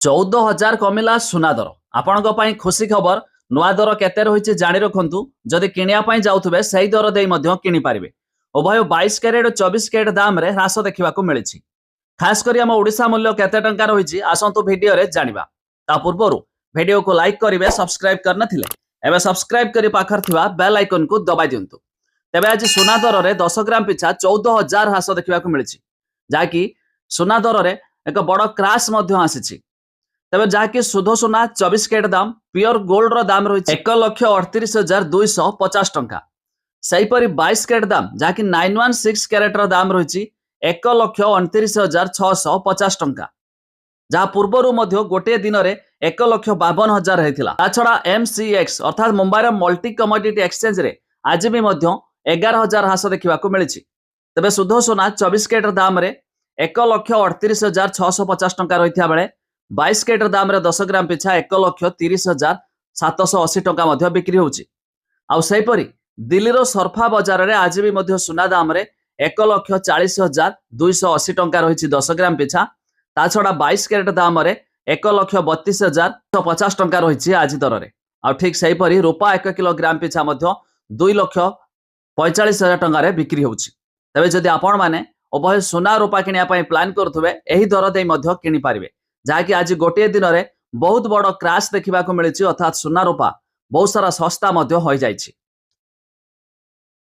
14,000 कमिला सुना दर आपण खुशी खबर नुआ दर केते रही जाणी रखु जदि किणापी जाऊे से दर दे कि पारे उभय 22 कैरेट और 24 कैरेट दाम रे ह्रास देखा मिली खास कर आम ओडिशा मूल्य केते टंका रही आसतु भिडियो रे जानिबा ता पूर्व भिडियो को लाइक करेंगे सब्सक्राइब करनथिले एबे सब्सक्राइब करी पाखर थिबा बेल आइकन को दबाई दियंतु। तेबे आज सुना दर रे 10 ग्राम पिछा 14,000 ह्रास देखा मिली जहाँकि सुना दर रे एक बड़ क्राश आसी तेज जहाँकि शुद्ध सुना 24 कैरेट दाम प्योर गोल्ड रो दाम रही 1,38,250 टंका। सेहीपरि 22 कैरेट दाम जहाँकि 916 कैरेट रो दाम रही 1,29,650 टंका जहाँ पूर्वर गोटे दिन में 1,52,000 होता। छड़ा MCX अर्थात मुंबई मल्टी कमोडिटी एक्सचेंज रे आज भी 11,000 ह्रास देखा मिली। तेज शुद्ध सोना 24 कैरेट दाम रे 1,38,650 टंका रही बेले 22 कैरेट दाम रे 10 ग्राम पिछा 1,30,780 टंका बिक्री होची। आउ सेहीपरि दिल्ली रो सरफा बाजार रे आज भी सुना दाम रे 1,40,280 टंका रही 10 ग्राम पिछा। ता छड़ा 22 कैरेट दाम रे 1,32,150 टंका रही आज दर रे। आ ठीक सेहीपरि रूपा 1 किलोग्राम पिछा 2,45,000 टंका रे बिक्री होची। तबे जदि आपण माने उभय सुना रूपा किनिया पई प्लान करथुबे एही दर देई किनि पारिबे जहाँकि आज गोटे दिन में बहुत बड़ क्राश देखा मिली अर्थात सुना रूपा बहुत सारा सस्ता हो जाइछि।